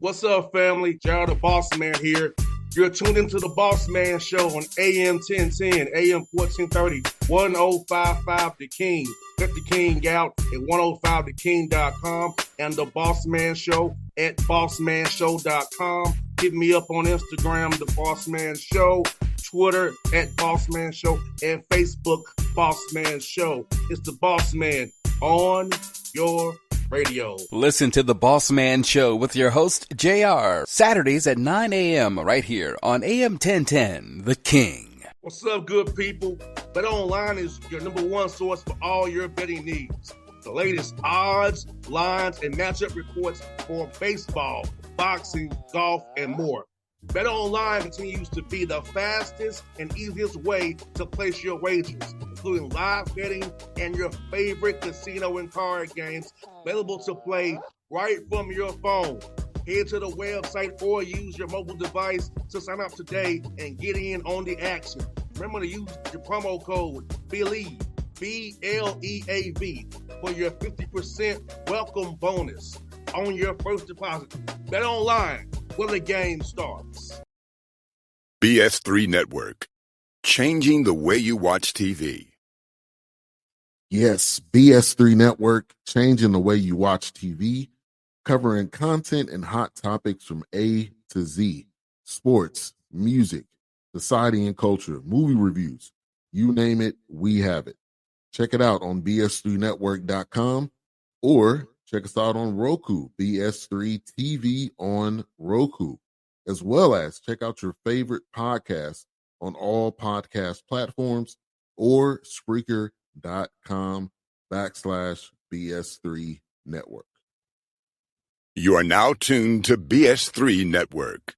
What's up, family? Gerald the Bossman here. You're tuned into the Bossman Show on AM 1010, AM 1430, 1055 The King. Let the King out at 105theking.com and the Bossman Show at bossmanshow.com. Hit me up on Instagram, The Bossman Show, Twitter at Bossman Show, and Facebook, Bossman Show. It's the Bossman on your radio. Listen to the Bossman Show with your host, JR, Saturdays at 9 a.m. right here on AM 1010, The King. What's up, good people? BetOnline is your number one source for all your betting needs. The latest odds, lines, and matchup reports for baseball, boxing, golf, and more. BetOnline continues to be the fastest and easiest way to place your wagers, including live betting and your favorite casino and card games available to play right from your phone. Head to the website or use your mobile device to sign up today and get in on the action. Remember to use your promo code BELIEVE, BLEAV, for your 50% welcome bonus on your first deposit. BetOnline, where the game starts. BS3 Network, changing the way you watch TV. Yes, BS3 Network, changing the way you watch TV, covering content and hot topics from A to Z, sports, music, society and culture, movie reviews, you name it, we have it. Check it out on bs3network.com or check us out on Roku, BS3 TV on Roku, as well as check out your favorite podcasts on all podcast platforms or Spreaker.com/BS3 Network. You are now tuned to BS3 Network.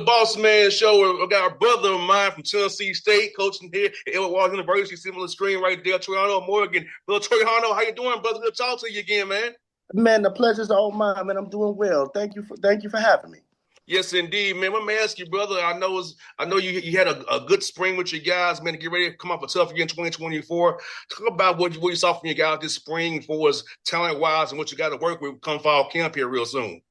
Bossman Show. We got a brother of mine from Tennessee State coaching here at Edward Waters University. Similar screen right there, Toriano, Morgan. Brother Toriano, how you doing, brother? Good to talk to you again, man. Man, the pleasure's all mine, man. I'm doing well. Thank you for having me. Yes, indeed, man. Let me ask you, brother. I know you had a good spring with your guys, man, to get ready to come off a tough year in 2024. Talk about what you saw from your guys this spring for us talent-wise and what you got to work with come fall camp here real soon.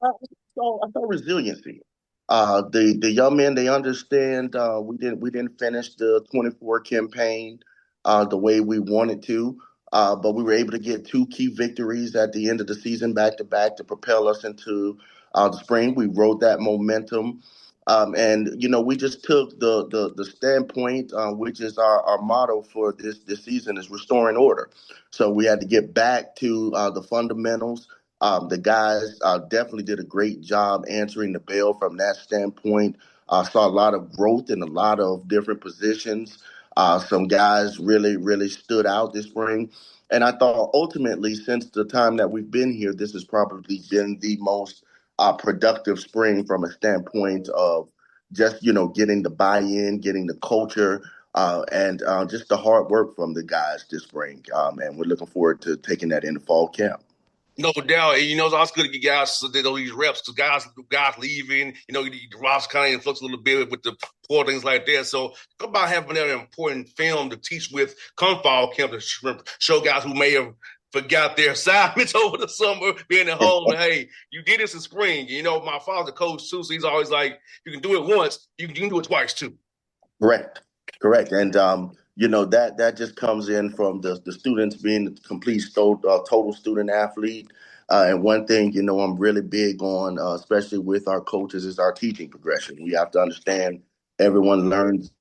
I saw resiliency. The young men, they understand we didn't finish the 24 campaign the way we wanted to, but we were able to get two key victories at the end of the season back to back to propel us into the spring. We rode that momentum, and we just took the standpoint, which is our motto for this season, is restoring order. So we had to get back to the fundamentals. The guys definitely did a great job answering the bell from that standpoint. Saw a lot of growth in a lot of different positions. Some guys really, really stood out this spring. And I thought ultimately, since the time that we've been here, this has probably been the most productive spring from a standpoint of just, getting the buy-in, getting the culture, and just the hard work from the guys this spring. And we're looking forward to taking that into fall camp. No doubt. It's also good to get guys these reps. So guys leaving, the roster kind of influx a little bit with the poor things like that. So talk about having that important film to teach with come fall camp to show guys who may have forgot their assignments over the summer, being at home. Hey, you did this in spring. My father's a coach too, so he's always like, you can do it once, you can do it twice too. Correct. And that just comes in from the students being a complete total student athlete. And one thing, I'm really big on, especially with our coaches, is our teaching progression. We have to understand everyone learns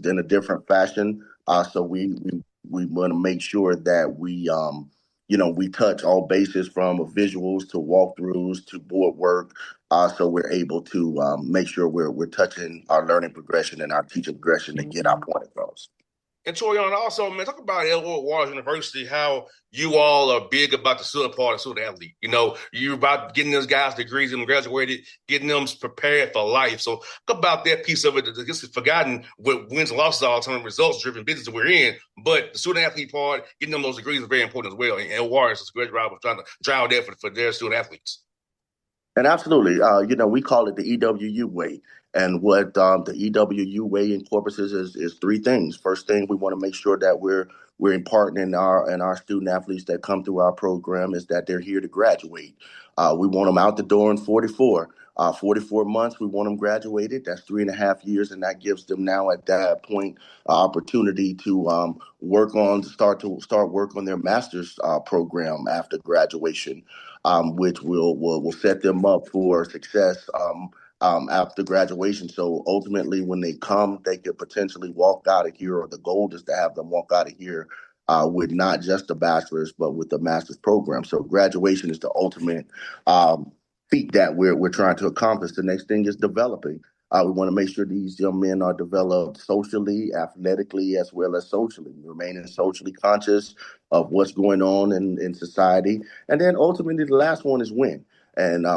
in a different fashion. So we want to make sure that we we touch all bases from visuals to walkthroughs to board work. So we're able to make sure we're touching our learning progression and our teaching progression to get our point across. And Toriano, also, man, talk about Edward Waters University, how you all are big about the student part of student athlete. You're about getting those guys degrees and graduated, getting them prepared for life. So talk about that piece of it. I guess it's forgotten what wins and losses are, some results-driven business that we're in. But the student athlete part, getting them those degrees is very important as well. And Edward Waters is a great job of trying to drive that for their student athletes. And absolutely, we call it the EWU way. And what the EWU way incorporates is three things. First thing, we want to make sure that we're imparting in our student athletes that come through our program is that they're here to graduate. We want them out the door in 44. 44 months, we want them graduated. That's 3.5 years, and that gives them now at that point opportunity to start work on their master's program after graduation, which will set them up for success after graduation. So ultimately, when they come, they could potentially walk out of here, or the goal is to have them walk out of here with not just a bachelor's, but with a master's program. So graduation is the ultimate feat that we're trying to accomplish. The next thing is developing. We want to make sure these young men are developed socially, athletically, as well as socially, remaining socially conscious of what's going on in society. And then ultimately, the last one is win. And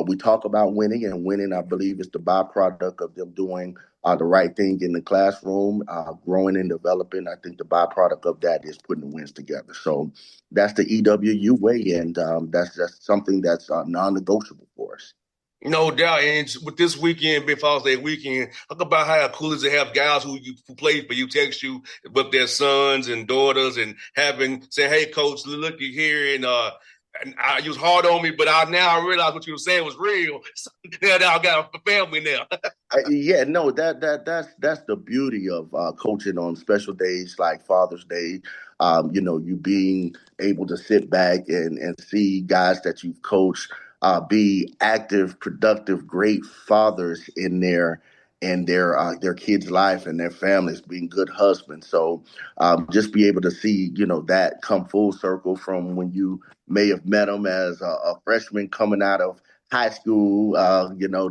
we talk about winning, and winning, I believe, is the byproduct of them doing the right thing in the classroom, growing and developing. I think the byproduct of that is putting the wins together. So that's the EWU way, and that's something that's non-negotiable for us. No doubt. And with this weekend, Big Father's Day weekend, talk about how cool it is to have guys who played for you text you with their sons and daughters and say, hey, coach, look here. And you was hard on me, but now I realize what you were saying was real. So now I got a family now. That's the beauty of coaching on special days like Father's Day. You being able to sit back and see guys that you've coached be active, productive, great fathers in their kids' life and their families, being good husbands. So just be able to see that come full circle from when you may have met them as a freshman coming out of high school,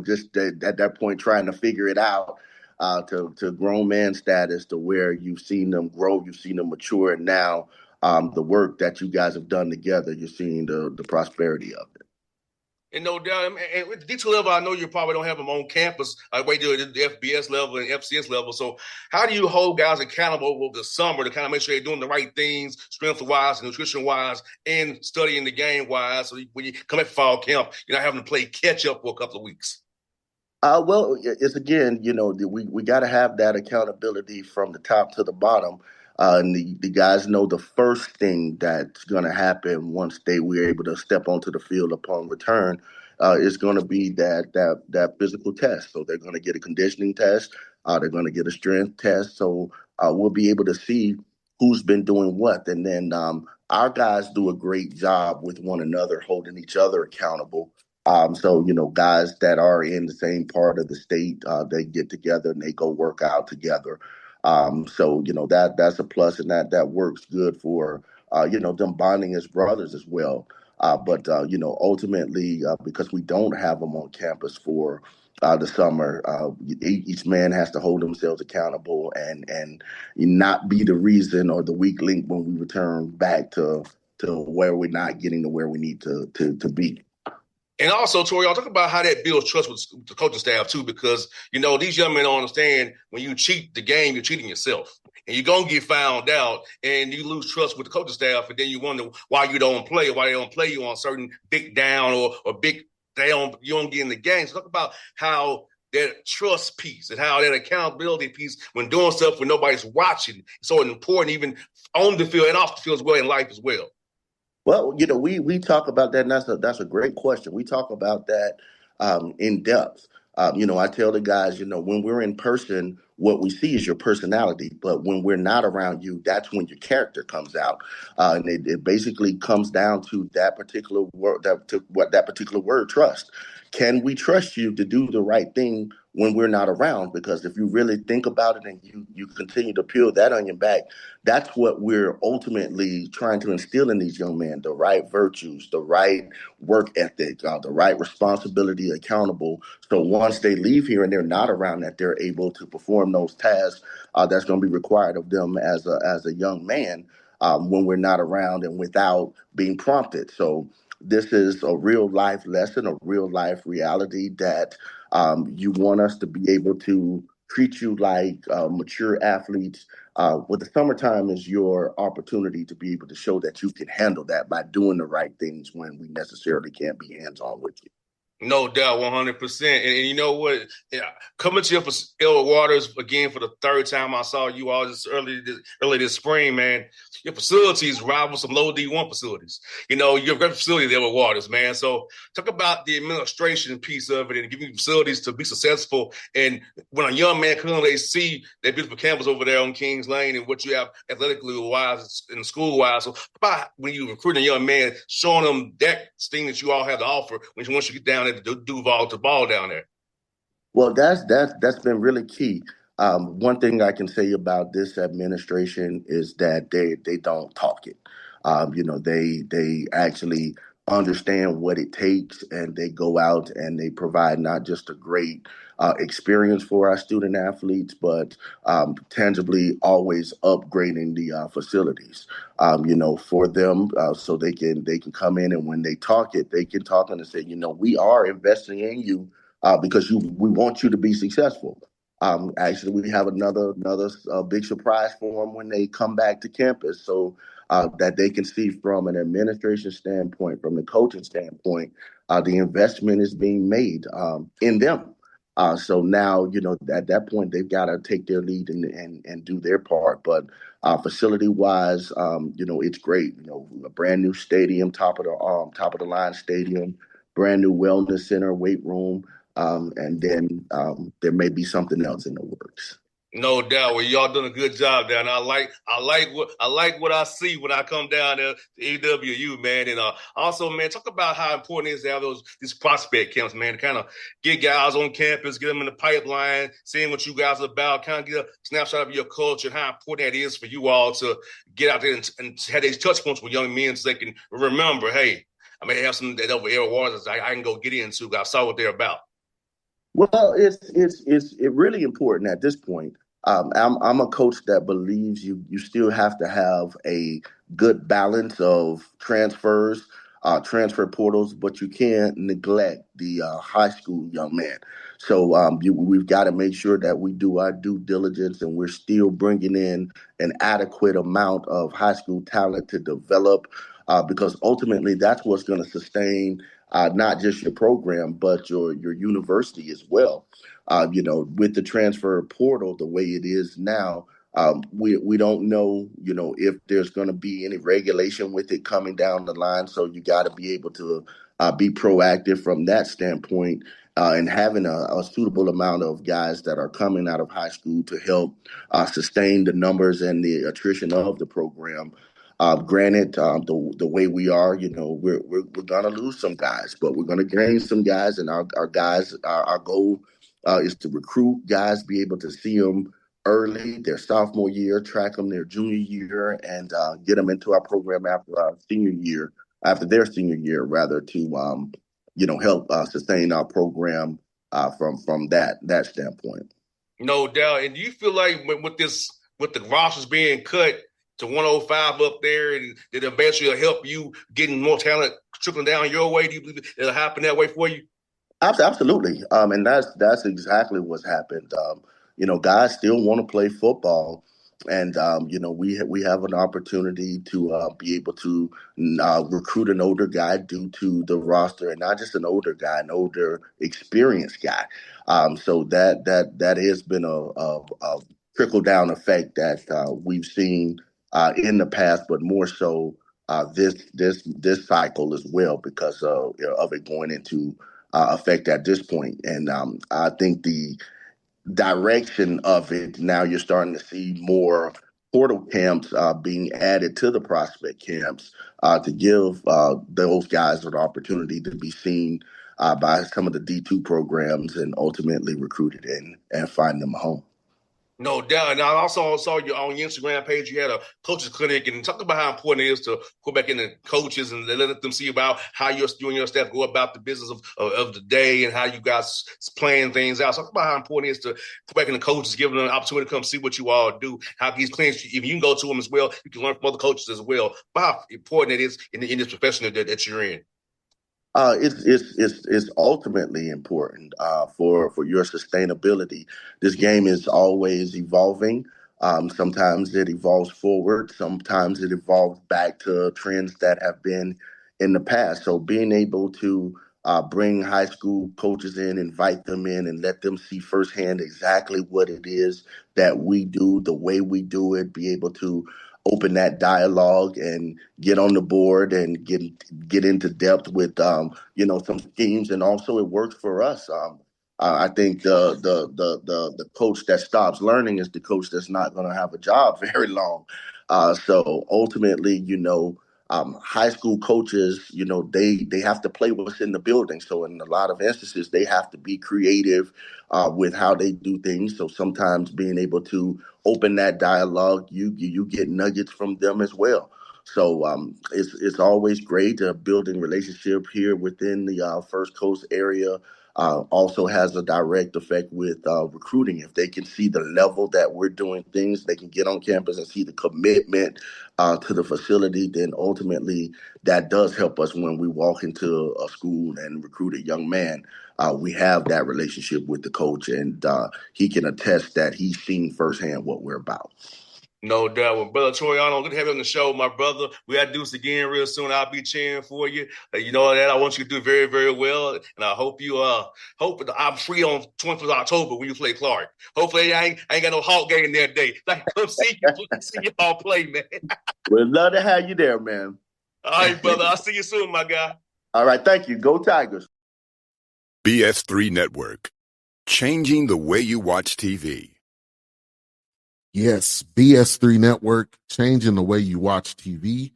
just at that point trying to figure it out, to grown man status, to where you've seen them grow, you've seen them mature, and now the work that you guys have done together, you're seeing the prosperity of it. And no doubt, and with the D2 level, I know you probably don't have them on campus like you do the FBS level and FCS level. So how do you hold guys accountable over the summer to kind of make sure they're doing the right things, strength-wise, nutrition-wise, and studying the game-wise, so when you come at fall camp, you're not having to play catch-up for a couple of weeks? Well, it's again, we got to have that accountability from the top to the bottom. And the guys know the first thing that's going to happen once we're able to step onto the field upon return is going to be that physical test. So they're going to get a conditioning test. They're going to get a strength test. So we'll be able to see who's been doing what. And then our guys do a great job with one another, holding each other accountable. So, guys that are in the same part of the state, they get together and they go work out together. So, that's a plus, and that works good for, them bonding as brothers as well. But ultimately, because we don't have them on campus for the summer, each man has to hold themselves accountable and not be the reason or the weak link when we return back to where we're not getting to where we need to be. And also, Tori, I'll talk about how that builds trust with the coaching staff, too, because, these young men don't understand when you cheat the game, you're cheating yourself. And you're going to get found out, and you lose trust with the coaching staff, and then you wonder why you don't play, or why they don't play you on certain big down or big you don't get in the game. So talk about how that trust piece and how that accountability piece when doing stuff when nobody's watching is so important, even on the field and off the field as well, in life as well. Well, we talk about that, and that's a great question. We talk about that in depth. I tell the guys, when we're in person, what we see is your personality, but when we're not around you, that's when your character comes out, and it basically comes down to that particular word, that particular word, trust. Can we trust you to do the right thing when we're not around. Because if you really think about it and you continue to peel that onion back, that's what we're ultimately trying to instill in these young men: the right virtues, the right work ethic, the right responsibility, accountable. So once they leave here and they're not around, that they're able to perform those tasks that's going to be required of them as a young man when we're not around and without being prompted. So this is a real life lesson, a real life reality that you want us to be able to treat you like mature athletes. With the summertime is your opportunity to be able to show that you can handle that by doing the right things when we necessarily can't be hands-on with you. No doubt, 100%. And you know what? Yeah, coming to you for Ill Waters again for the third time. I saw you all just early this spring, man. Your facilities rival some low D1 facilities. You know, you have a great facility there with Waters, man. So talk about the administration piece of it and giving facilities to be successful. And when a young man comes, they see that beautiful campus over there on Kings Lane and what you have athletically wise and school wise. So about when you recruit a young man, showing them that thing that you all have to offer once you get down at the Duval to ball down there. Well, that's been really key. One thing I can say about this administration is that they don't talk it. They actually understand what it takes, and they go out and they provide not just a great experience for our student athletes, but tangibly always upgrading the facilities. For them, so they can come in, and when they talk it, they can talk and say, we are investing in you because we want you to be successful. Actually, we have another big surprise for them when they come back to campus, so that they can see from an administration standpoint, from the coaching standpoint, the investment is being made in them. So now, at that point, they've got to take their lead and do their part. But facility wise, it's great. A brand new stadium, top of the line stadium, brand new wellness center, weight room. And then there may be something else in the works. No doubt. Well, y'all doing a good job down there. I like what I see when I come down there to EWU, man. And also, man, talk about how important it is to have these prospect camps, man, to kind of get guys on campus, get them in the pipeline, seeing what you guys are about, kind of get a snapshot of your culture and how important that is for you all to get out there and have these touch points with young men so they can remember, hey, I may have some that over air waters I can go get into. I saw what they're about. Well, it's really important at this point. I'm a coach that believes you still have to have a good balance of transfers, transfer portals, but you can't neglect the high school young man. So we've got to make sure that we do our due diligence and we're still bringing in an adequate amount of high school talent to develop, because ultimately that's what's going to sustain not just your program, but your university as well. With the transfer portal the way it is now, we don't know, if there's going to be any regulation with it coming down the line. So you got to be able to be proactive from that standpoint, and having a suitable amount of guys that are coming out of high school to help sustain the numbers and the attrition of the program. Granted, the way we are, we're gonna lose some guys, but we're gonna gain some guys, and our guys, our goal is to recruit guys, be able to see them early, their sophomore year, track them their junior year, and get them into our program after their senior year, rather, to help sustain our program from that standpoint. No doubt. And do you feel like with the rosters being cut to 105 up there, and that eventually will help you getting more talent trickling down your way? Do you believe it'll happen that way for you? Absolutely. And that's exactly what's happened. Guys still want to play football, and we have an opportunity to be able to recruit an older guy due to the roster, and not just an older guy, an older experienced guy. So that has been a trickle down effect that we've seen in the past, but more so this cycle as well, because of it going into effect at this point. And I think the direction of it now, you're starting to see more portal camps being added to the prospect camps to give those guys an opportunity to be seen by some of the D2 programs and ultimately recruited in and find them a home. No doubt. And I also saw you on your Instagram page, you had a coaches clinic, and talk about how important it is to put back in the coaches and let them see about how you and your staff go about the business of the day and how you guys plan things out. So talk about how important it is to put back in the coaches, give them an opportunity to come see what you all do, how these clinics, if you can go to them as well, you can learn from other coaches as well, but how important it is in this profession that you're in. It's ultimately important for your sustainability. This game is always evolving. Sometimes it evolves forward. Sometimes it evolves back to trends that have been in the past. So being able to bring high school coaches in, invite them in, and let them see firsthand exactly what it is that we do, the way we do it, be able to open that dialogue and get on the board and get into depth with some schemes, and also it works for us. I think the coach that stops learning is the coach that's not going to have a job very long. So ultimately, high school coaches, they have to play what's in the building. So in a lot of instances, they have to be creative with how they do things. So sometimes being able to open that dialogue, you get nuggets from them as well. So it's always great building relationship here within the First Coast area. Also has a direct effect with recruiting. If they can see the level that we're doing things, they can get on campus and see the commitment to the facility, then ultimately that does help us when we walk into a school and recruit a young man. We have that relationship with the coach, and he can attest that he's seen firsthand what we're about. No doubt. Well, Brother Toriano, good to have you on the show, my brother. We got to do this again real soon. I'll be cheering for you. You know that. I want you to do very, very well. And I hope I'm free on 20th of October when you play Clark. Hopefully I ain't got no Hawk game that day. Like, come see you all play, man. We'd love to have you there, man. All right, brother. I'll see you soon, my guy. All right. Thank you. Go Tigers. BS3 Network. Changing the way you watch TV. Yes, BS3 Network, changing the way you watch TV,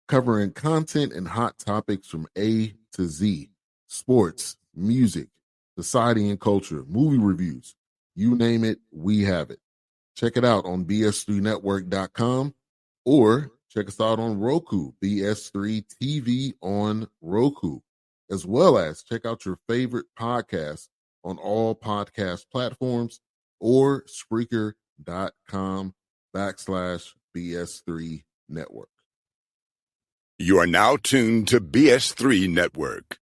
covering content and hot topics from A to Z, sports, music, society and culture, movie reviews, you name it, we have it. Check it out on bs3network.com or check us out on Roku, BS3 TV on Roku, as well as check out your favorite podcast on all podcast platforms or Spreaker.com/BS3 Network. You are now tuned to BS3 Network.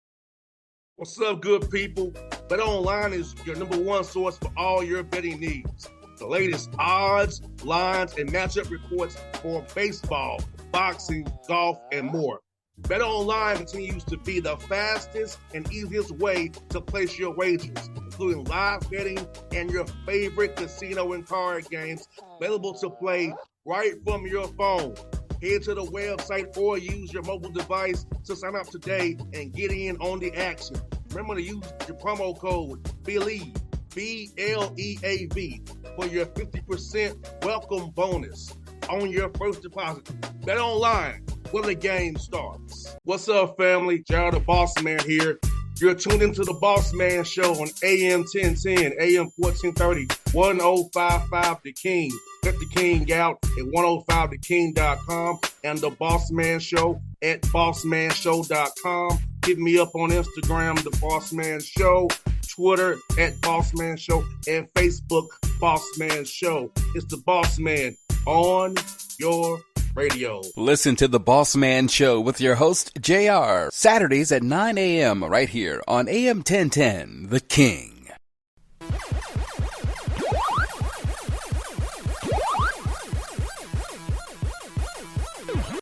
What's up, good people? Bet Online is your number one source for all your betting needs. The latest odds, lines, and matchup reports for baseball, boxing, golf, and more. Bet Online continues to be the fastest and easiest way to place your wagers, including live betting and your favorite casino and card games available to play right from your phone. Head to the website or use your mobile device to sign up today and get in on the action. Remember to use your promo code BELIEVE, BLEAV, for your 50% welcome bonus on your first deposit. Bet Online, where the game starts. What's up, family? Jared the Bossman here. You're tuned into the Bossman Show on AM 1010, AM 1430, 1055 The King. Check The King out at 105theking.com and the Bossman Show at bossmanshow.com. Hit me up on Instagram, The Bossman Show, Twitter at Bossman Show, and Facebook, Bossman Show. It's the Bossman on your radio. Listen to The Bossman Show with your host, JR, Saturdays at 9 a.m. right here on AM 1010, The King.